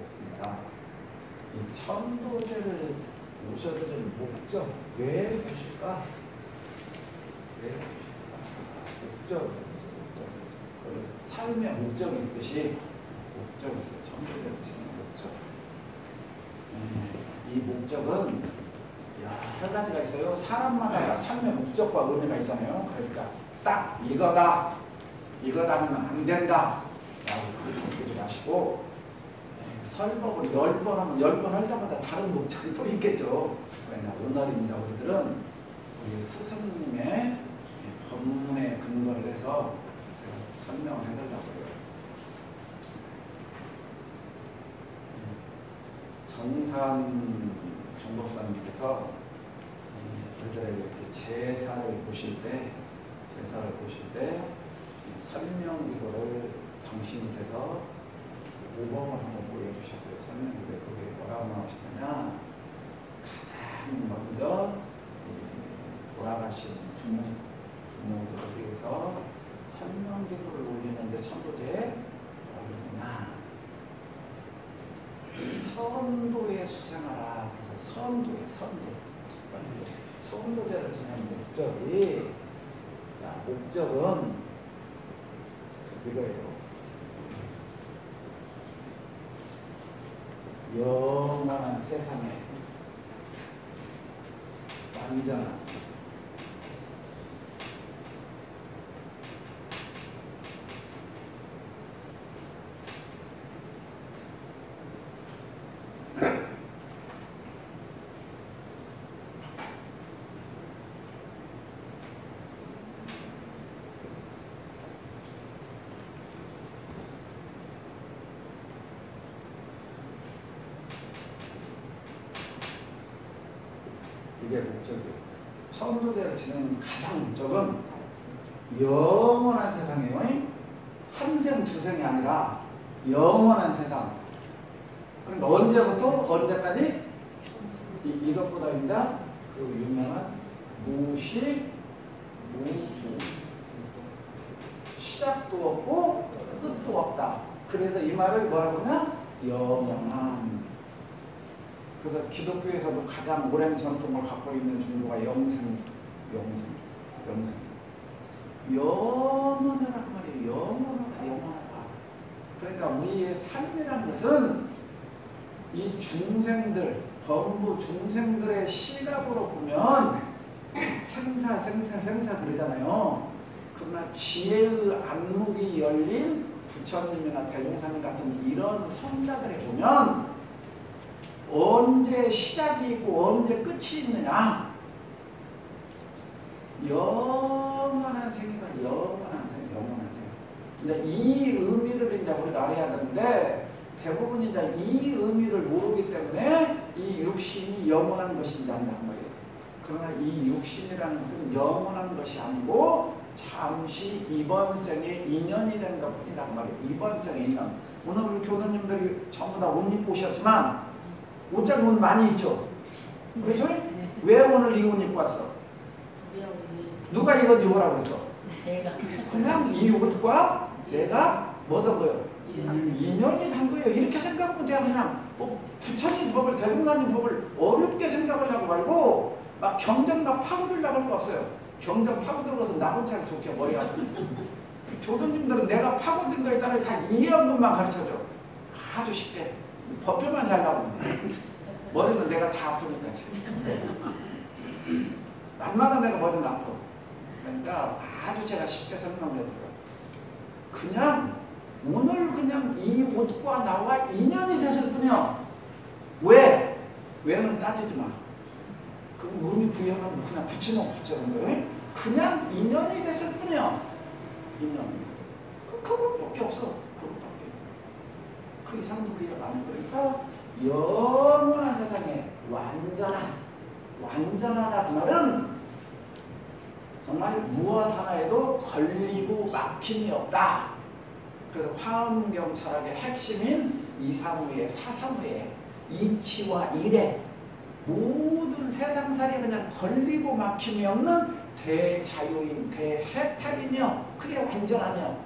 있습니다. 이 천도제를 오셔드린 목적, 왜 주실까? 왜 주실까? 목적. 삶의 목적이 있듯이 천도제를 지는 목적. 이 목적은 여러 가지가 있어요. 사람마다 삶의 목적과 의미가 있잖아요. 그러니까 딱 이거다 하면 안 된다 라고 그렇게 느끼지 마시고, 설법을 10번 하면 10번 할 때마다 다른 목적이 또 있겠죠. 그러나 오늘 이제 우리들은 우리 스승님의 법문에 근거를 해서 설명을 해달라고요. 정산 종법사님께서 우리들에게 이렇게 제사를 보실 때 설명기도를 당신께서 모범을 한번 보여주셨어요. 설명기도에 그게 뭐라고 나오시냐면, 가장 먼저 돌아가신 부모들을 위해서 설명기도를 올리는데 천도제에 뭐냐, 선도에 수생하라. 그래서 선도제를 지내는 목적은 이거예요. 영원한 세상에 완전한 이게 목적이에요. 천도제를 지내는 가장 목적은 영원한 세상이에요. 한 생, 두 생이 아니라 영원한 세상. 그러니까 언제부터 언제까지? 이것보다 이제 그 유명한 무시, 무주. 시작도 없고 끝도 없다. 그래서 이 말을 뭐라고 하냐? 영원한. 그래서 기독교에서도 가장 오랜 전통을 갖고 있는 종교가 영생. 영원하다 그 말이에요. 영원하다. 그러니까 우리의 삶이라는 것은 이 중생들, 범부 중생들의 시각으로 보면 생사 그러잖아요. 그러나 지혜의 안목이 열린 부처님이나 대종사님 같은 이런 성자들에 보면 언제 시작이 있고 언제 끝이 있느냐? 영원한 생이다. 영원한 생. 이제 이 의미를 이제 우리가 알아야 되는데, 대부분 이제 이 의미를 모르기 때문에 이 육신이 영원한 것인지 안다는 거예요. 그러나 이 육신이라는 것은 영원한 것이 아니고 잠시 이번 생에 인연이 된 것뿐이란 말이에요. 이번 생의 인연. 오늘 우리 교도님들이 전부 다 옷 입고 오셨지만 옷장 옷 많이 있죠? 그렇죠? 왜 오늘 이 옷 입고 왔어? 누가 이거 입으라고 했어? 그냥 이 옷과 내가 뭐던 거예요? 인연이 단 거예요. 이렇게 생각하면 돼요. 그냥 부처님 법을, 대분간님 법을 어렵게 생각을 하고 말고 막 경전 막 파고들려고 할 거 없어요. 경전 파고들어서 나 혼자 좋게 머리 아프고. 교도님들은 내가 파고든 거 있잖아요. 다 이해한 것만 가르쳐줘. 아주 쉽게. 법표만 잘 나오면 머리는 내가 다 아프니까 지금. 날마다 내가 머리는 아파. 그러니까 아주 제가 쉽게 설명을 해드려요. 그냥 오늘 그냥 이 옷과 나와 인연이 됐을 뿐이야. 왜? 왜는 따지지 마. 그 의미 부여는 그냥 붙이는 거예요. 그냥 인연이 됐을 뿐이야. 인연. 그것밖에 없어. 그것밖에. 그 이상도 그 이상 안 그러니까 영원한 세상에 완전하다 그 말은 정말 무엇 하나에도 걸리고 막힘이 없다. 그래서 화엄경 철학의 핵심인 이상우의 사상우의 이치와 일에 모든 세상살이 그냥 걸리고 막힘이 없는 대자유인 대해탈이며 그게 완전한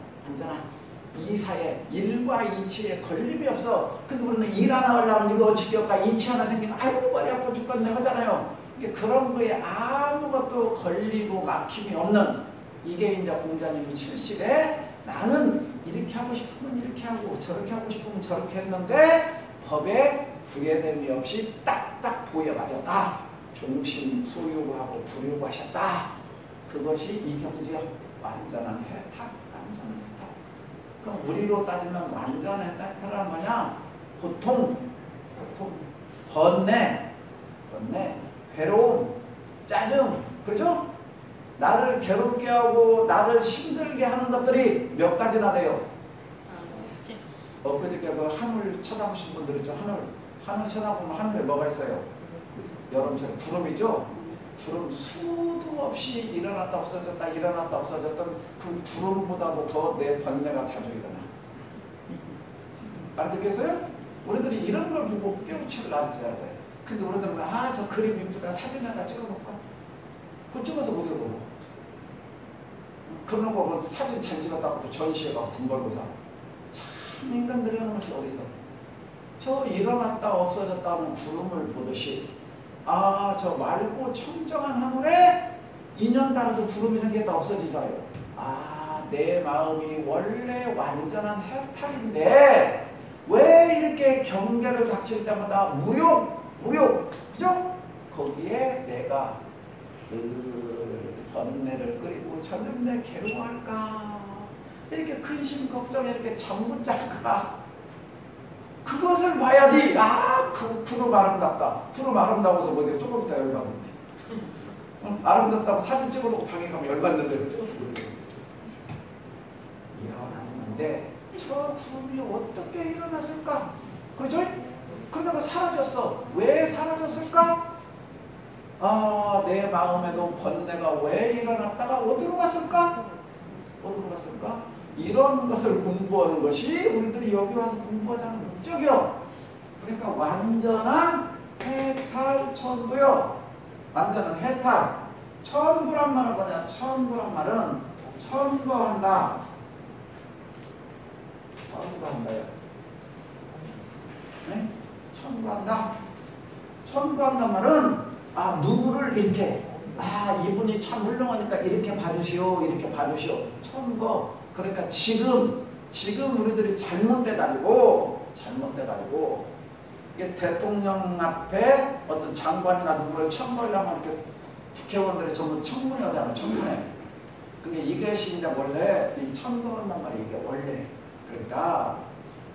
이 사이에 일과 이치에 걸림이 없어. 근데 우리는 일 하나 하려면 이거 지겹다 이치 하나 생기면 아이고 머리 아파 죽겠네 하잖아요. 그런 거에 아무것도 걸리고 막힘이 없는 이게 이제 공자님이 70에 나는 이렇게 하고 싶으면 이렇게 하고 저렇게 하고 싶으면 저렇게 했는데 법에 구애됨이 없이 딱딱 보여가졌다. 종심 소유하고 불유하셨다. 그것이 이 경지의 완전한 해탈, 완전한 해탈. 그럼 우리로 따지면 완전한 해탈은 뭐냐? 고통, 번뇌, 괴로움, 짜증, 그렇죠? 나를 괴롭게 하고 나를 힘들게 하는 것들이 몇 가지나 돼요? 엊그저께 그 하늘 쳐다보신 분들 있죠? 하늘 쳐다보면 하늘에 뭐가 있어요? 여름처럼 구름이죠? 구름 수도 없이 일어났다 없어졌다 일어났다 없어졌던 그 구름보다도 더 내 번뇌가 자주 일어나. 알겠어요? 우리들이 이런 걸 보고 깨우치를 앉아야 돼. 근데 우리들은 아 저 그림 이쁘다 사진 하나 찍어놓고 그거 찍어서 못 읽어보고 그런 거 사진 잘 찍었다고 또 전시회 가고 돈 벌고 사. 참 인간들이 하는 것이 어디서 저 일어났다 없어졌다 하는 구름을 보듯이 아 저 맑고 청정한 하늘에 인연 따라서 구름이 생겼다 없어지잖아요. 아 내 마음이 원래 완전한 해탈인데 왜 이렇게 경계를 닥칠 때마다 무욕 그죠? 거기에 내가 번뇌를 끓이고 저녁 내 괴로워할까 이렇게 근심 걱정에 이렇게 잠 못 잘까 그것을 봐야지. 그 푸름 아름답다. 푸름 아름다워서 뭐지? 조금 이따 열받는데. 아름답다고 사진 찍어놓고 방에 가면 열받는데 찍어서 보여요. 일어났는데 저 푸름이 어떻게 일어났을까? 그렇죠? 그러다가 사라졌어. 왜 사라졌을까? 내 마음에도 번뇌가 왜 일어났다가 어디로 갔을까? 이런 것을 공부하는 것이 우리들이 여기 와서 공부하자는 목적이요. 그러니까 완전한 해탈 천도요. 완전한 해탈. 천도란 말은 뭐냐? 천도란 말은 천도한다. 네? 천도한단 말은 누구를 이렇게 이분이 참 훌륭하니까 이렇게 봐주시오. 천거. 그러니까 지금 우리들이 잘못돼가지고 이게 대통령 앞에 어떤 장관이나 누구를 청구하려면 이렇게 국회의원들이 전부 청문회 하잖아요. 청문회. 근데 이것이 이제 원래 이 청구한단 말이 이게 원래 그러니까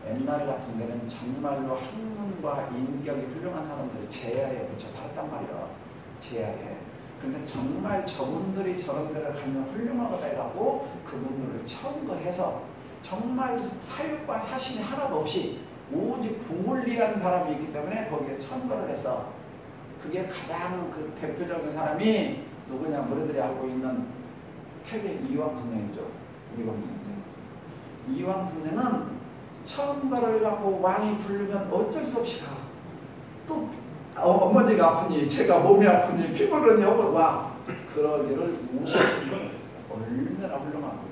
옛날 같은 데는 정말로 학문과 인격이 훌륭한 사람들이 제야에 붙여 살았단 말이야. 제야에. 근데 정말 저분들이 저런 데를 가면 훌륭하다 해가고 그분들을 청거해서 정말 사육과 사신이 하나도 없이 오직 공을 위한 사람이 있기 때문에 거기에 청거를 했어. 그게 가장 그 대표적인 사람이 누구냐? 우리들이 알고 있는 태계 이황 선생이죠. 이황 선생은 청거를 갖고 왕이 부르면 어쩔 수 없이 가. 또 어머니가 아프니 제가 몸이 아프니 피곤하니 하고 와. 그러기를 무시하는 걸 얼마나 훌륭한 거예요.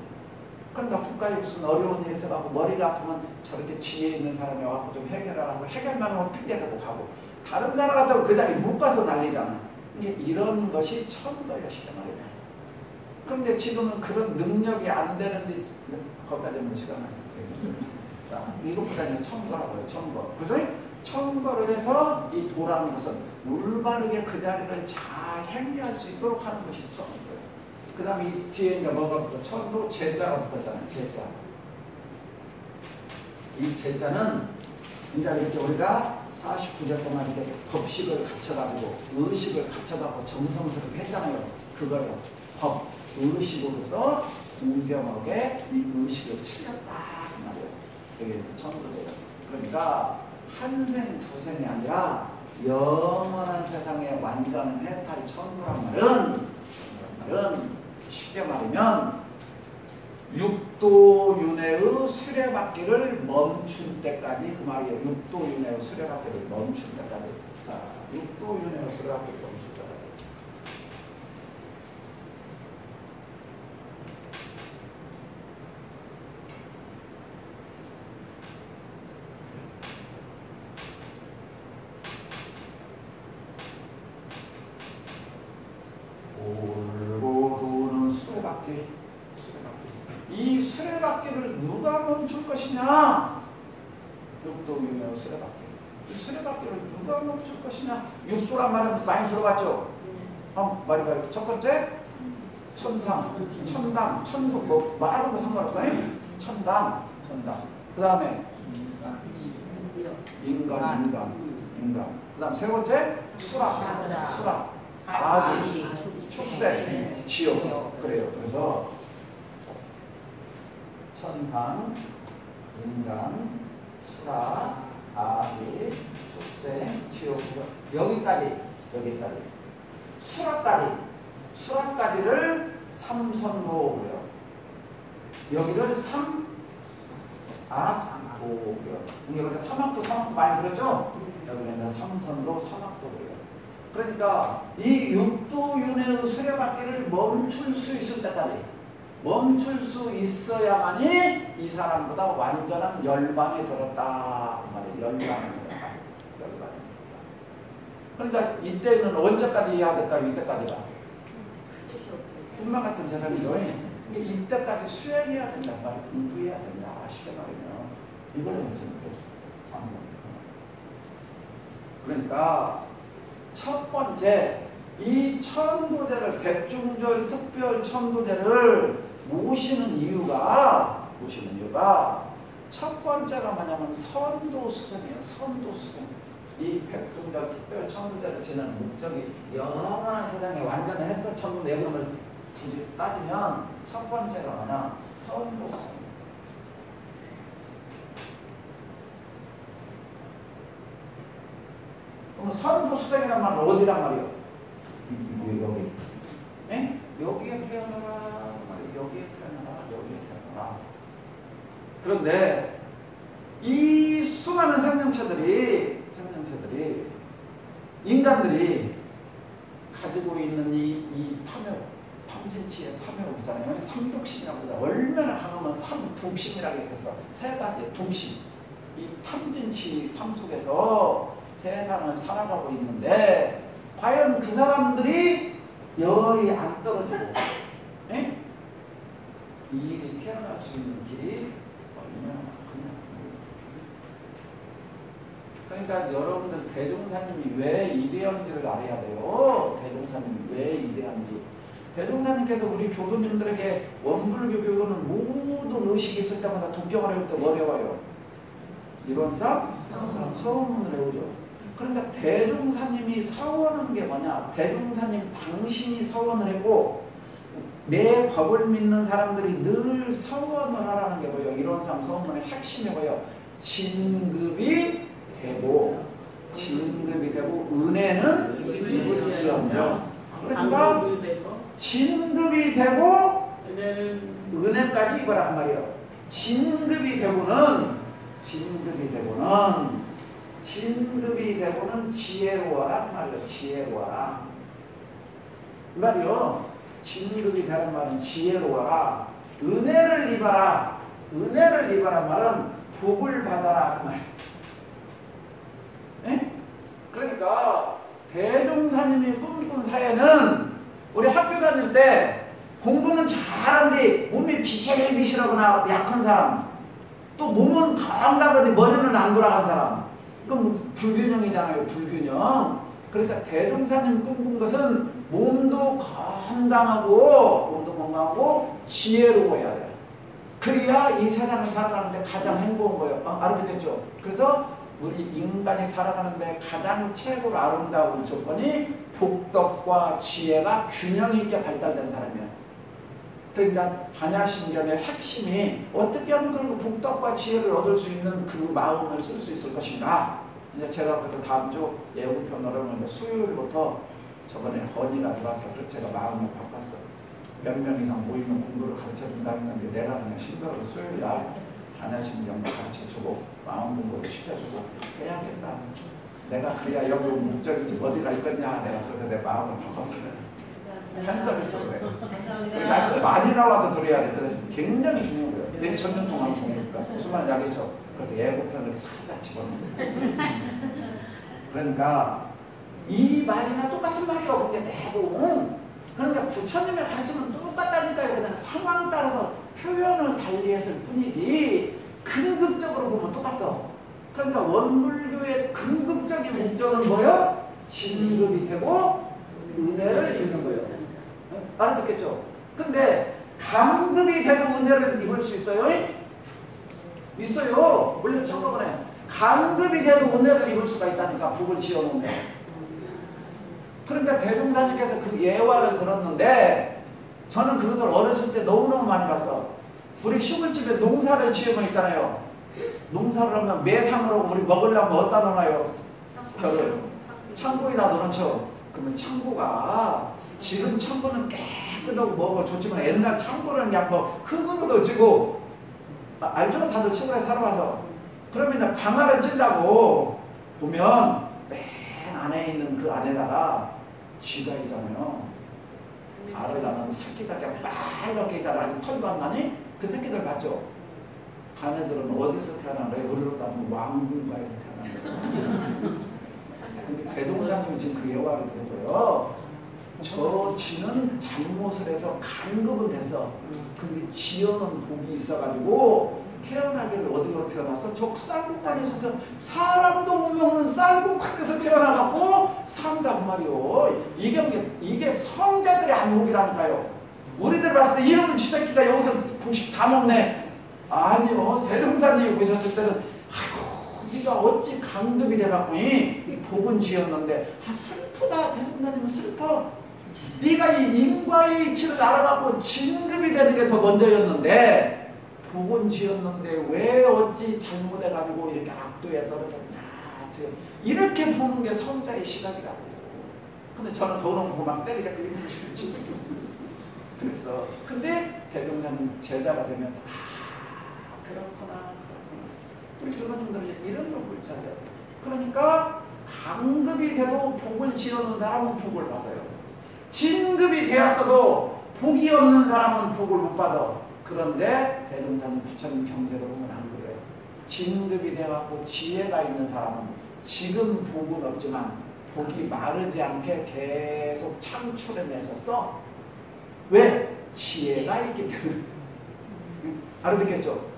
그러니까 국가에 무슨 어려운 일이 있어가지고 머리가 아프면 저렇게 지혜 있는 사람이 와서 좀 해결하라고 해결만 하면 핑계대고 가고 다른 사람 같으면 그 자리에 못 가서 난리잖아. 이런 것이 천도여시단 말이야. 그런데 지금은 그런 능력이 안 되는데 거기다 대면 시간 나요. 자, 이것보다는 청거라고요. 청거. 그죠? 청거를 해서 이 도라는 것은 올바르게 그 자리를 잘 행위할 수 있도록 하는 것이 청거예요. 그 다음에 이 뒤에 이제 뭐가 붙어? 천도 제자가 붙었잖아요. 제자. 이 제자는 이제 이렇게 우리가 49절 동안 이렇게 법식을 갖춰가지고 의식을 갖춰가지고 정성스럽게 했잖아요. 그거요. 법, 의식으로서 공평하게 이 의식을 치렸다. 그 말이에요. 여기 천도제자. 그러니까 한생 두생이 아니라 영원한 세상에 완전한 해탈 천도란 말은 쉽게 말하면 육도윤회의 수레바퀴를 멈춘 때까지 그 말이에요. 육도윤회의 수레바퀴를 멈춘 때까지. 육도윤회의 수레바퀴를 멈춘 때까지. 수레바퀴. 이 수레바퀴를 누가 멈출 것이냐? 육소란 말은 많이 들어봤죠? 말해봐요. 첫 번째, 천상, 천당, 천국, 뭐 말하는 거 상관없어요. 천당. 그 다음에 인간. 그 다음 세 번째, 수락, 아기, 축생, 지옥. 그래요. 그래서 천상, 인간, 수락, 아기, 축생, 지옥. 여기까지. 수락까지를 삼선도고요. 여기를 삼악도고요. 여기가 삼악도 많이 들었죠? 여기는 삼선도, 삼악도고요. 그러니까 이 육도윤회의 수레바퀴를 멈출 수 있을 때까지, 멈출 수 있어야만이 이 사람보다 완전한 열반에 들었다. 그 말이에요. 열반에 들었다. 그러니까 이때는 언제까지 해야 될까요? 이때까지가. 꿈만 같은 세상이죠. 이때까지 수행해야 된다. 공부해야 된다. 쉽게 말하면. 이거는 지금 그러니까 첫 번째 이 천도제를 백중절 특별 천도제를 모시는 이유가 첫 번째가 뭐냐면 선도수생이에요. 선도수생. 이 백중절 특별 천도제를 지내는 목적이 영원한 세상에 완전히 했던 천도 내용을 굳이 따지면 첫 번째가 뭐냐? 선도수생. 그럼 선도수생이란 말은 어디란 말이에요? 여기. 네? 여기에 태어나라. 여기에 태어나라. 그런데 이 수많은 생명체들이 인간들이 가지고 있는 이 탐진치의 탐욕 있잖아요. 삼독심이라고 하죠. 얼마나 강하면 삼독심이라고 해서 세 가지 독심. 이 탐진치 삶 속에서 세상을 살아가고 있는데 과연 그 사람들이 열이 안 떨어지고 이 일이 태어날 수 있는 길이 얼마나 그냥 그러니까 여러분들 대종사님이 왜 이대한지를 알아야 돼요. 대종사님이 왜 이대한지. 대종사님께서 우리 교도님들에게 원불교 교도는 모든 의식이 있을 때마다 독경을 할 때 뭐 배워요? 이론상 서원문을 배우죠. 그러니까 대종사님이 서원하는 게 뭐냐? 대종사님 당신이 서원을 하고 내 법을 믿는 사람들이 늘 서원을 하라는 게 뭐예요? 이론상 서원문의 핵심이 뭐예요? 진급이 되고 은혜는 입을지언정. 그러니까 진급이 되고 은혜까지 입으란 말이에요. 진급이 되고는 지혜로워라 말이에요. 지혜로워라. 이 말이요. 진급이 되는 말은 지혜로워라. 은혜를 입어라. 은혜를 입어라 말은 복을 받아라. 그 말이에요. 네? 그러니까 대종사님이 꿈꾼 사회는 우리 학교 다닐 때 공부는 잘하는데 몸이 비실비실하거나 약한 사람, 또 몸은 건강하더니 머리는 안 돌아간 사람, 그럼 불균형이잖아요. 불균형. 그러니까 대종사님 꿈꾼 것은 몸도 건강하고 지혜로워야 돼요. 그래야 이 세상을 살아가는데 가장 행복한 거예요. 알아듣겠죠? 그래서 우리 인간이 살아가는데 가장 최고로 아름다운 조건이 복덕과 지혜가 균형 있게 발달된 사람이에요. 그러니까 반야신경의 핵심이 어떻게 하면 그런 복덕과 지혜를 얻을 수 있는 그 마음을 쓸 수 있을 것인가. 이제 제가 그래서 다음 주 예고편으로는 수요일부터 저번에 건의가 들어와서 그래서 제가 마음을 바꿨어요. 몇 명 이상 모이면 공부를 가르쳐준다 했는데 내가 그냥 신경을 수요일 날 반야신경 가르쳐주고 마음 공부를 시켜주고 해야겠다. 내가 그래야 여기 목적이지 어디가 있겠냐. 내가 그래서 내 마음을 바꿨어요. 한섭있어 그래. 그러니까 많이 나와서 들어야 돼. 굉장히 중요한 거예요. 몇 천 년 동안 공부니까. 무슨 말인지 알겠죠? 그래서 예고편을 살짝 집어넣는 그러니까 이 말이나 똑같은 말이요. 근데 내도 그러니까 부처님의 가르침은 똑같다니까요. 그냥 상황 따라서 표현을 달리했을 뿐이지 근급적으로 보면 똑같아. 그러니까 원불교의 궁극적인 목적은 뭐예요? 진급이 되고 은혜를 입는 거예요. 알아듣겠죠? 근데 강급이 되고 은혜를 입을 수 있어요? 있어요. 물론 잠깐만요. 강급이 되고 은혜를 입을 수가 있다니까. 북을 지어놓으면. 그러니까 대종사님께서 그 예화를 들었는데 저는 그것을 어렸을 때 너무너무 많이 봤어. 우리 시골집에 농사를 지으면 있잖아요. 농사를 하면 매상으로 우리 먹으려면 어디다 넣어놔요? 벼를. 창고에다 넣어놓죠. 그러면 창고가 지금 창고는 깨끗하고 뭐고 좋지만 옛날 창고는 그냥 뭐 흙으로 지고 알죠? 다들 시골에 살아와서. 그러면 이제 방아를 찐다고 보면 맨 안에 있는 그 안에다가 쥐가 있잖아요. 알을 낳는 새끼가 그냥 빨갛게 있잖아. 아직 털도 안 나니? 그 새끼들 봤죠? 자네들은 어디서 태어난 거예요? 우리로 따지면 왕궁가에서 태어난 거예요. 근데 대종사님이 지금 그 예화를 들어줘요. 저 쥐는 잘못을 해서 간급은 됐어. 근데 지어는 복이 있어가지고 태어나기를 어디로 태어났어? 적쌀국간에서 사람도 못 먹는 쌀국간에서 태어나갖고 산다고 말이요. 이게 성자들의 안목이라니까요. 우리들 봤을 때 이놈의 쥐새끼가 여기서 곡식 다 먹네. 아니요. 대종사님이 보셨을 때는 아이고 네가 어찌 강급이 돼갖고 이 복은 지었는데 슬프다. 대종사님은 슬퍼. 네가 이 인과의 이치를 알아갖고 진급이 되는 게 더 먼저였는데 복은 지었는데 왜 어찌 잘못해가지고 이렇게 악도에 떨어졌냐. 이렇게 보는 게 성자의 시각이라고. 근데 저는 그런 거 막 때리려고 이러고 싶지. 그랬어. 근데 대종사님 제자가 되면서 그렇구나. 우리 교사님들은 이런 걸 못 찾아요. 그러니까 강급이 돼도 복을 지어놓은 사람은 복을 받아요. 진급이 되었어도 복이 없는 사람은 복을 못 받아. 그런데 대종사님 부처님 경제로 보면 안 그래요. 진급이 되어갖고 지혜가 있는 사람은 지금 복은 없지만 복이 마르지 않게 계속 창출해내서 써. 왜? 지혜가 있기 때문에. 알아듣겠죠?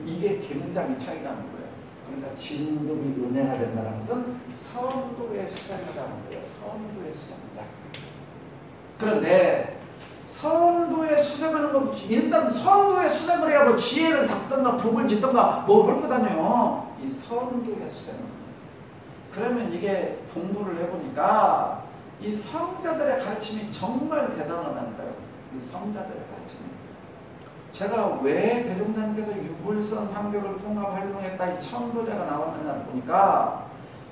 이게 굉장히 차이가 나는 거예요. 그러니까 진급이 은혜가 된다는 것은 선도의 수장이라는 거예요. 선도의 수장이다. 그런데 선도의 수장하는 거 일단 선도의 수장을 해야 뭐 지혜를 잡든가 복을 짓든가 뭐 볼 거 아니에요. 이 선도의 수장은. 그러면 이게 공부를 해보니까 이 성자들의 가르침이 정말 대단하다니까요. 이 성자들의 가르침이. 제가 왜 대종사님께서 유불선 삼교를 통합 활동했다 이 천도제가 나왔느냐 보니까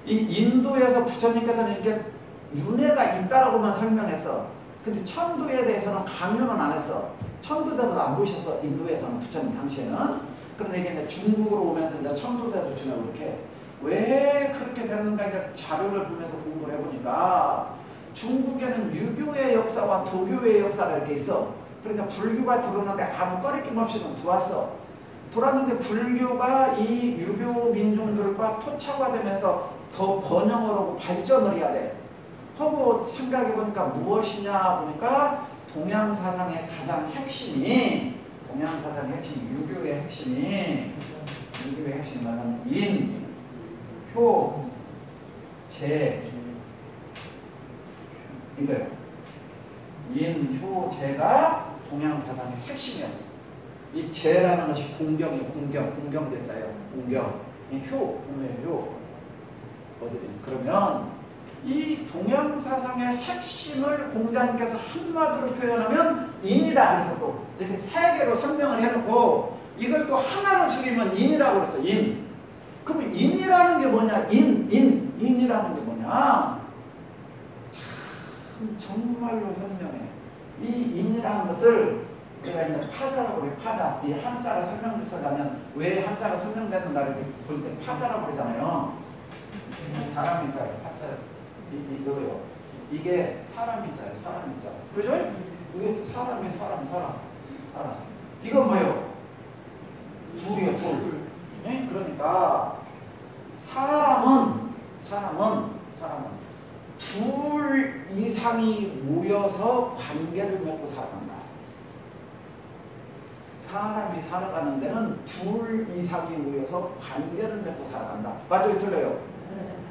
이 인도에서 부처님께서는 이렇게 윤회가 있다라고만 설명했어. 근데 천도에 대해서는 강요는 안 했어. 천도제도 안 보셨어. 인도에서는 부처님 당시에는. 그런데 이게 이제 중국으로 오면서 이제 천도제도 주냐고 이렇게. 왜 그렇게 됐는가 이제 자료를 보면서 공부를 해보니까 중국에는 유교의 역사와 도교의 역사가 이렇게 있어. 그러니까 불교가 들어오는데 아무 꺼리낌 없이 들어왔어. 들어왔는데 불교가 이 유교 민중들과 토착화되면서 더 번영을 하고 발전을 해야 돼. 하고 생각해보니까 무엇이냐 보니까 동양사상의 가장 핵심이 동양사상의 핵심, 유교의 핵심이 뭐냐면 인, 효, 재 이거예요. 인, 효, 재가 동양사상의 핵심이에요. 이 재라는 것이 공경이에요. 공경대자예요. 공경. 이 효, 보면 효. 그러면 이 동양사상의 핵심을 공자님께서 한마디로 표현하면 인이다. 그래서 또 이렇게 세 개로 설명을 해놓고 이걸 또 하나로 줄이면 인이라고 그랬어. 인. 그러면 인이라는 게 뭐냐? 인이라는 게 뭐냐? 참 정말로 현명해. 이 인이라는 것을 우리가 이제 파자라고 그래요. 파자. 이 한자가 설명됐어가면 왜 한자가 설명되는가 이렇게 볼 때 파자라고 그러잖아요. 사람 인자예요. 파자. 이거요. 이게 사람 인자예요. 사람 인자. 그죠? 이게 사람이에요. 사람. 이건 뭐예요? 둘이에요. 둘. 네? 그러니까 사람은 둘 이상이 모여서 관계를 맺고 살아간다. 사람이 살아가는 데는 둘 이상이 모여서 관계를 맺고 살아간다. 맞아요? 틀려요?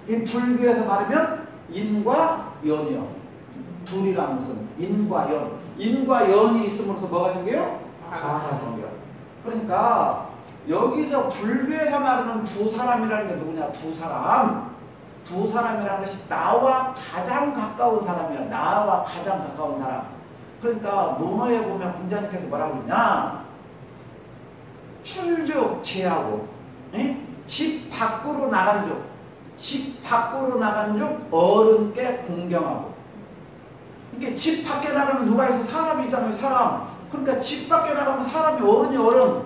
이 불교에서 말하면 인과 연이요. 둘이라는 것은 인과 연. 인과 연이 있음으로써 뭐가 생겨요? 가가 생겨요. 그러니까 여기서 불교에서 말하는 두 사람이라는 게 누구냐? 두 사람. 두 사람이라는 것이 나와 가장 가까운 사람이야. 나와 가장 가까운 사람. 그러니까 논어에 보면 공자님께서 뭐라고 그러냐? 출죽 제하고 집 밖으로 나간 중, 집 밖으로 나간 중 어른께 공경하고. 이게 집 밖에 나가면 누가 있어? 사람이 있잖아요. 사람. 그러니까 집 밖에 나가면 사람이 어른이 어른.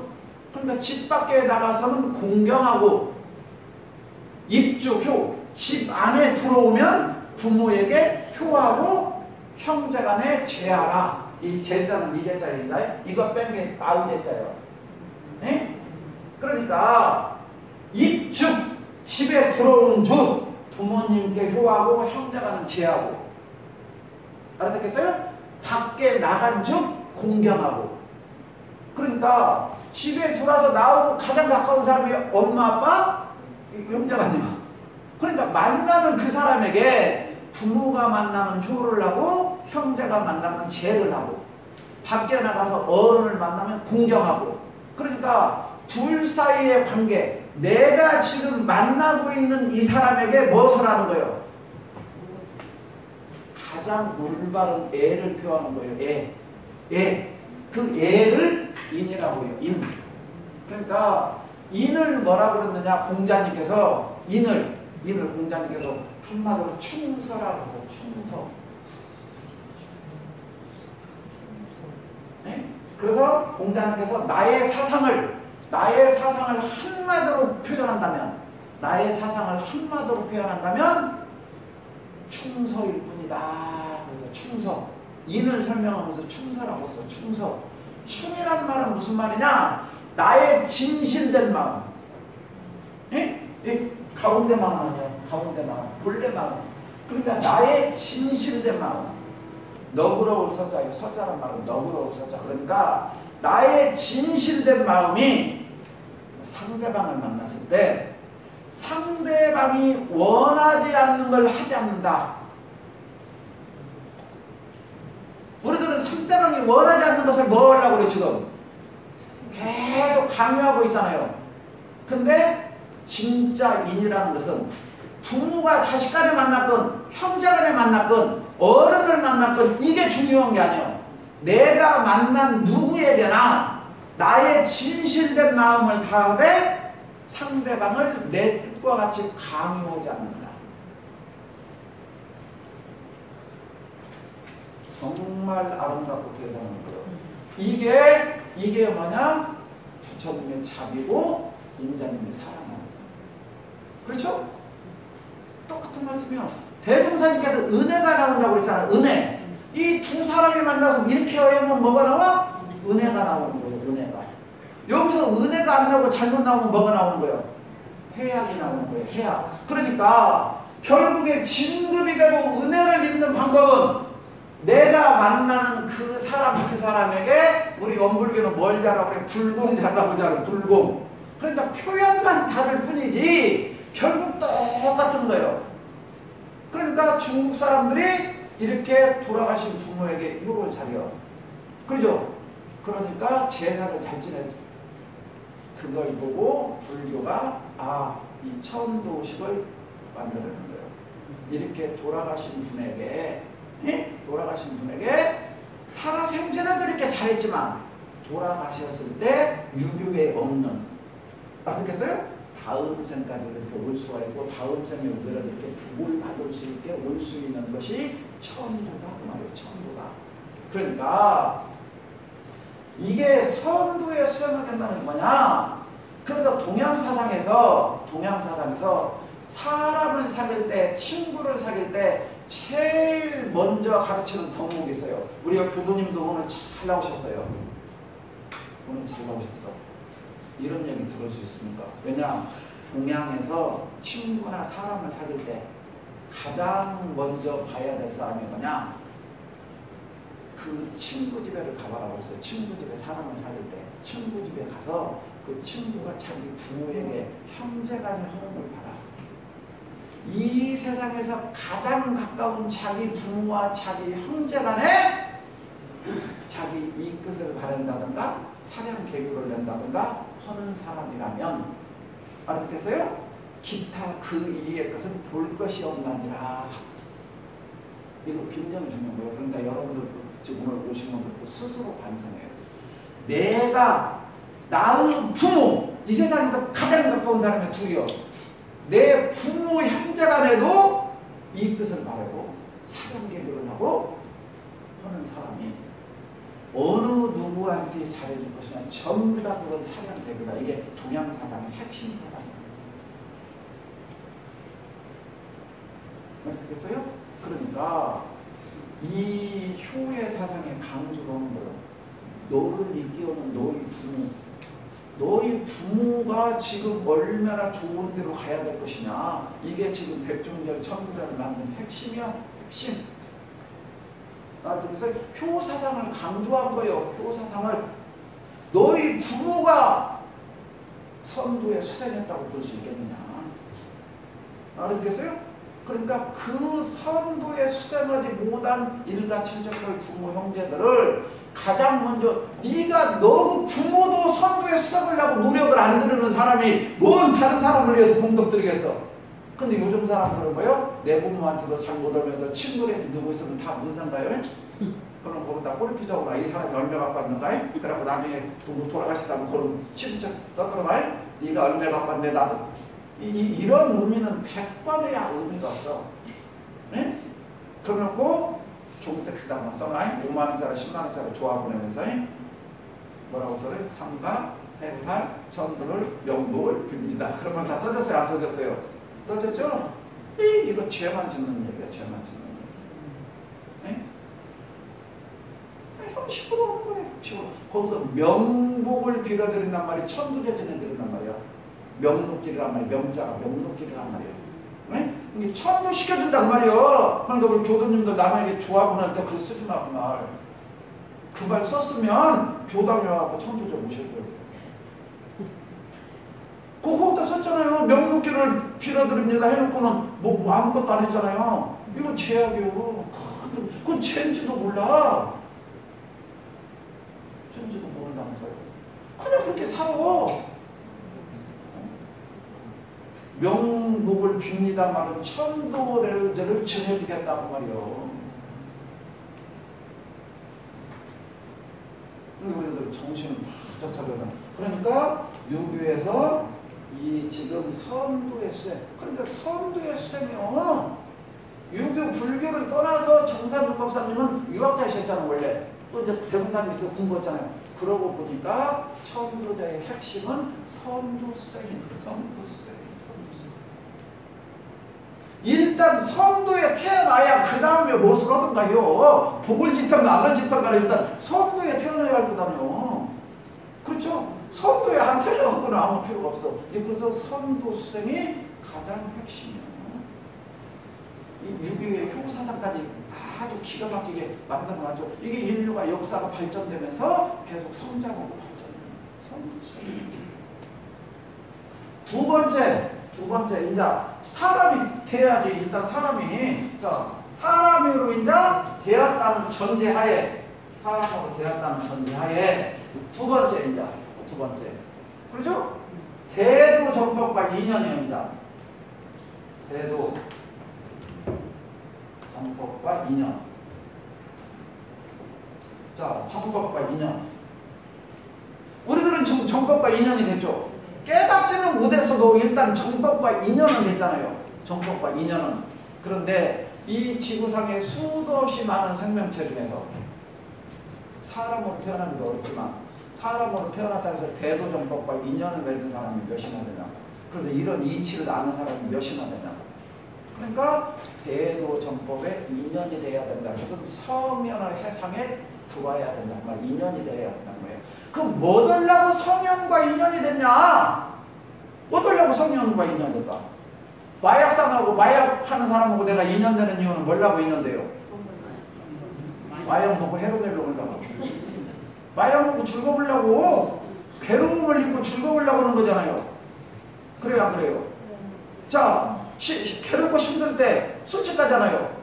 그러니까 집 밖에 나가서는 공경하고. 입주 효. 집 안에 들어오면 부모에게 효하고 형제간에 제하라. 이 제자는 이 제자입니다. 이거 뺀 게 아우 제자예요. 네? 그러니까 입주 집에 들어온 주 부모님께 효하고 형제간은 제하고. 알아듣겠어요? 밖에 나간 중 공경하고. 그러니까 집에 들어와서 나오고 가장 가까운 사람이 엄마 아빠 형제간이야. 그러니까 만나는 그 사람에게 부모가 만나면 효를 하고 형제가 만나면 제를 하고 밖에 나가서 어른을 만나면 공경하고. 그러니까 둘 사이의 관계, 내가 지금 만나고 있는 이 사람에게 무엇을 하는 거예요? 가장 올바른 애를 표하는 거예요. 애. 그 애를 인이라고 해요. 인. 그러니까 인을 뭐라고 그랬느냐? 공자님께서 인을 공자님께서 한마디로 충서라고 해서 충서. 네? 그래서 공자님께서 나의 사상을 한마디로 표현한다면, 충서일 뿐이다. 그래서 충서. 인을 설명하면서 충서라고 했어. 충서. 충이란 말은 무슨 말이냐? 나의 진실된 마음. 예? 가운데 마음 아니에요. 가운데 마음. 본래 마음. 그러니까 나의 진실된 마음. 너그러울 서자예요. 서자란 말은 너그러울 서자. 그러니까 나의 진실된 마음이 상대방을 만났을 때 상대방이 원하지 않는 걸 하지 않는다. 우리들은 상대방이 원하지 않는 것을 뭐 하려고 그래 지금? 계속 강요하고 있잖아요. 근데 진짜 인이라는 것은 부모가 자식 간에 만났건 형제 간에 만났건 어른을 만났건 이게 중요한 게 아니에요. 내가 만난 누구에게나 나의 진실된 마음을 다하되 상대방을 내 뜻과 같이 강요하지 않는다. 정말 아름답고 대단한 거예요. 이게 뭐냐? 부처님의 자비고 인자님의 사랑하는 거예요. 그렇죠? 똑같은 말씀이요. 대종사님께서 은혜가 나온다고 그랬잖아요. 은혜. 이 두 사람이 만나서 이렇게 하면 뭐가 나와? 은혜가 나오는 거예요. 은혜가. 여기서 은혜가 안 나오고 잘못 나오면 뭐가 나오는 거예요? 해악이 나오는 거예요. 해악. 그러니까 결국에 진급이 되고 은혜를 입는 방법은 내가 만나는 그 사람에게 우리 원불교는 뭘 잘하고 그래? 불공 잘하고 잘하고 불공. 그러니까 표현만 다를 뿐이지 결국 똑같은 거예요. 그러니까 중국 사람들이 이렇게 돌아가신 부모에게 효를 잘해요. 그죠? 그러니까 제사를 잘 지내요. 그걸 보고 불교가 이 천도식을 만드는 거예요. 이렇게 돌아가신 분에게 살아생전에도 이렇게 잘했지만 돌아가셨을 때 유교에 없는, 알겠어요? 다음 생까지 이렇게 올 수가 있고 다음 생에 오면 이렇게 복을 받을 수 있게 올 수 있는 것이 천도다 그 말이에요. 천도다. 그러니까 이게 선도에 수행을 된다는 게 뭐냐? 그래서 동양사상에서 사람을 사귈 때, 친구를 사귈 때 제일 먼저 가르치는 덕목이 있어요. 우리 교도님도 오늘 잘 나오셨어요. 오늘 잘 나오셨어. 이런 얘기 들을 수 있습니까? 왜냐? 동양에서 친구나 사람을 사귈 때 가장 먼저 봐야 될 사람이 뭐냐? 그 친구 집에를 가봐라고 했어요. 친구 집에 사람을 사귈 때 친구 집에 가서 그 친구가 자기 부모에게 형제간의 허물을 봐라. 이 세상에서 가장 가까운 자기 부모와 자기 형제간에 자기 이끝을 바른다든가 사량 계교를 낸다든가 하는 사람이라면 알아듣겠어요? 기타 그 이의 것은 볼 것이 없나니라. 이거 굉장히 중요한 거예요. 그러니까 여러분들도 지금 오늘 오신 분들도 스스로 반성해요. 내가 나의 부모, 이 세상에서 가장 가까운 사람이 둘이요. 내 부모 형제간에도 이 뜻을 바르고 사랑계교를 하고 하는 사람이 어느 누구한테 잘해줄 것이냐 전부 다 그런 사랑계교다. 이게 동양사상의 핵심 사상이에요. 알겠어요? 그러니까 이 효의 사상의 강조로 하는 거예요. 너를 이끌어오는 너희 부모, 너희 부모가 지금 얼마나 좋은 데로 가야 될 것이냐. 이게 지금 백종절 천부자를 만든 핵심이야. 핵심. 그래서 효사상을 강조한 거예요. 효사상을. 너희 부모가 선도에 수행했다고 볼 수 있겠느냐. 알아듣겠어요? 그러니까 그 선도에 수행하지 못한 일가친척들 부모 형제들을 가장 먼저 네가 너 부모도 선도에 수행하려고 노력을 안 들이는 사람이 뭔 다른 사람을 위해서 공덕 들이겠어. 근데 요즘 사람들은 뭐요? 내 부모한테도 잘 못하면서 친구를 누구 있으면 다 문상가요? 그럼 거기다 꼬리피자고 이 사람이 얼마 갖고 왔는가? 그래갖고 나중에 누구 돌아가시다면 그런 친척 떠들어말 네가 얼마 갖고 왔는데 나도 이런 의미는 100번이야 의미가 없어. 네? 그러고 조금 때 그다 뭐 써놔. 5만원짜리 10만원짜리 조합 보내면서 뭐라고 써요? 삼가, 해탈, 천도를, 명복을 빕니다. 그러면 다 써졌어요? 안 써졌어요? 써졌죠? 이거 죄만 짓는 얘기야. 죄만 짓는 얘기. 네? 형 시끄러운 거예요. 시끄러워. 거기서 명복을 빌어드린단 말이 천도제 지내드린단 말이야. 명록길이란 말이야. 명자가 명록길이란 말이야. 네? 이게 천도 시켜준단 말이야. 그러니까 우리 교도님들 남에게 조합 보낼 때 그 쓰지 마. 그 말. 그 말 썼으면 교담료하고 천도제 모실 거예요. 그거다 썼잖아요. 명록길을 빌어드립니다 해놓고는 뭐 아무것도 안 했잖아요. 이거 죄악이요. 그건 죄인지도 몰라. 죄인지도 모른다면서요. 그냥 그렇게 살아. 명복을 빕니다 말은 천도제를 지내주겠다고 말이요. 근데 우리들 정신을 바짝 차려다. 그러니까 유교에서 이 지금 선도의 수행. 그러니까 선도의 수행이요. 유교 불교를 떠나서 정산율법사님은 유학자이셨잖아요 원래. 또 이제 대문단에서 공부했잖아요. 그러고 보니까 천도자의 핵심은 선도 수행입니다. 선도 수행. 일단 선도에 태어나야 그 다음에 무엇을 하던가요. 복을 짓던가 악을 짓던가를 일단 선도에 태어나야 할 거다요. 그렇죠? 선도에 안 태어나고는 아무 필요가 없어. 그래서 선도 수행이 가장 핵심이에요. 이 유교의 효사상까지 아주 기가 막히게 만들어놨죠. 이게 인류가 역사가 발전되면서 계속 성장하고 발전해요. 선도 수행. 두 번째, 이제 사람이 돼야지. 일단 사람이, 사람으로 이제 되었다는 전제하에, 사람으로 되었다는 전제하에, 두 번째. 그렇죠? 대도 정법과 인연이에요, 이제. 대도 정법과 인연. 자, 정법과 인연. 우리들은 지금 정법과 인연이 됐죠? 깨닫지는 못했어도 일단 정법과 인연은 됐잖아요. 정법과 인연은. 그런데 이 지구상에 수도 없이 많은 생명체 중에서 사람으로 태어나는 게 어렵지만 사람으로 태어났다 해서 대도 정법과 인연을 맺은 사람이 몇이나 되냐. 그래서 이런 이치를 아는 사람이 몇이나 되냐. 그러니까 대도 정법에 인연이 돼야 된다. 그래서 서면을 해상에 들어와야 된다. 인연이 돼야 된다는 거예요. 그럼 뭐 하려고 성현과 인연이 됐냐? 뭐 하려고 성현과 인연이 됐다? 마약상하고 마약 파는 사람하고 내가 인연되는 이유는 뭐라고 인연돼요? 마약 먹고 해로멜로 올라가고 마약 먹고 즐거우려고. 괴로움을 잊고 즐거우려고 하는 거잖아요. 그래요, 안 그래요? 자, 괴롭고 힘들 때 술집 가잖아요.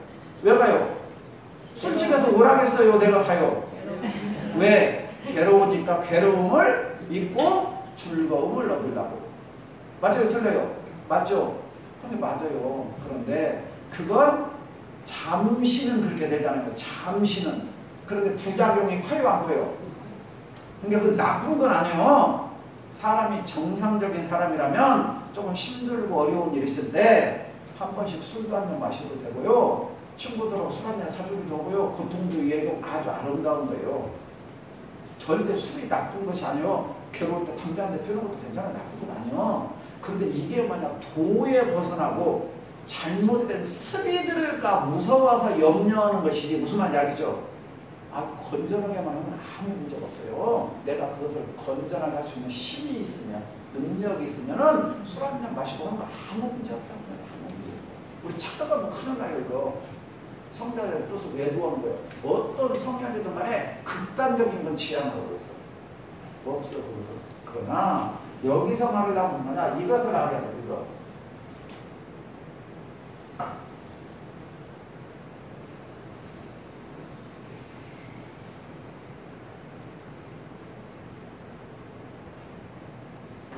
왜 가요? 술집에서 오라겠어요? 내가 가요? 왜? 괴로우니까 괴로움을 잊고 즐거움을 얻으려고. 맞아요? 틀려요? 맞죠? 그게 맞아요. 그런데 그건 잠시는 그렇게 되잖아요. 잠시는. 그런데 부작용이 커요, 안 커요? 그러니까 그 나쁜 건 아니에요. 사람이 정상적인 사람이라면 조금 힘들고 어려운 일이 있을 때 한 번씩 술도 한 잔 마셔도 되고요. 친구들하고 술 한 잔 사주기도 하고요. 고통도 이해하고 아주 아름다운 거예요. 절대 술이 나쁜 것이 아니에요. 괴로울 때 담배 한 대 피우는 것도 괜찮아. 나쁜 건 아니에요. 그런데 이게 만약 도에 벗어나고 잘못된 습이들을까 무서워서 염려하는 것이지. 무슨 말인지 알겠죠? 건전하게만 하면 아무 문제가 없어요. 내가 그것을 건전하게 할 수 있는 힘이 있으면, 능력이 있으면은 술 한 잔 마시고 하는 거 아무 문제 없다고 해요. 아무 문제. 우리 착각하면 큰일 나요, 이거. 성자의 뜻을 외도하는 거예요. 어떤 성향이든 간에 극단적인 건 지향하고 있어. 없어요, 그것은. 그러나 여기서 말하려고 하는 거냐, 이것을 알아야 돼요, 이거.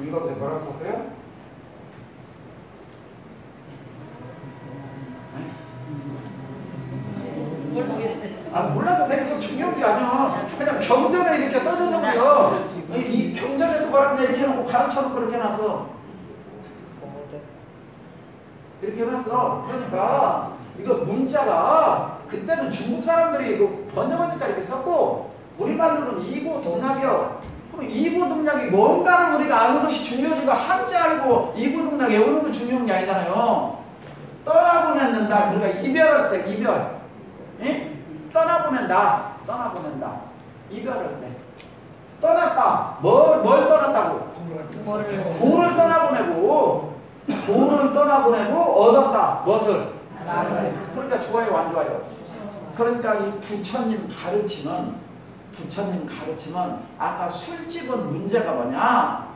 읽어도 돼요? 뭐라고 썼어요? 몰라도 돼. 이거 중요한 게 아니야. 그냥 경전에 이렇게 써져서 그래요. 이 경전에도 뭐라고 이렇게 해놓고 가르쳐놓고 이렇게 해놨어. 이렇게 해놨어. 그러니까 이거 문자가 그때는 중국 사람들이 이거 번역하니까 이렇게 썼고 우리말로는 이고동락이요. 그럼 이고동락이 뭔가를 우리가 아는 것이 중요하지. 한자 알고 이고동락 외우는 거 중요한 게 아니잖아요. 떠나보낸다. 그러니까 이별할 때 이별. 예? 떠나보낸다. 떠나보낸다. 이별할 때. 떠났다. 뭘 떠났다고? 돌을 떠나보내고 돌을 떠나보내고 얻었다. 무엇을? 그러니까 좋아요, 안 좋아요? 그러니까 이 부처님 가르침은 아까 술집은 문제가 뭐냐?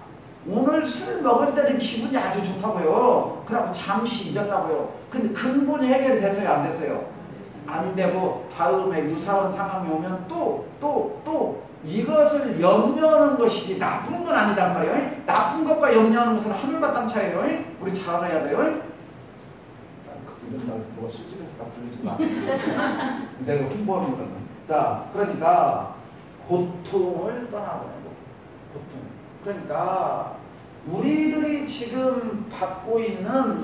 오늘 술 먹을 때는 기분이 아주 좋다고요. 그러고 잠시 잊었다고요. 근데 근본이 해결이 됐어요, 안 됐어요? 안 되고 다음에 유사한 상황이 오면 또 이것을 염려하는 것이지 나쁜 건 아니단 말이에요. 나쁜 것과 염려하는 것은 하늘과 땅 차이에요. 우리 잘 알아야 돼요. 이런 말에서 뭐 술집에서 다 불리지 마. 내가 홍보하는 거는. 자, 그러니까 고통을 떠나보내고 고통. 그러니까 우리들이 지금 받고 있는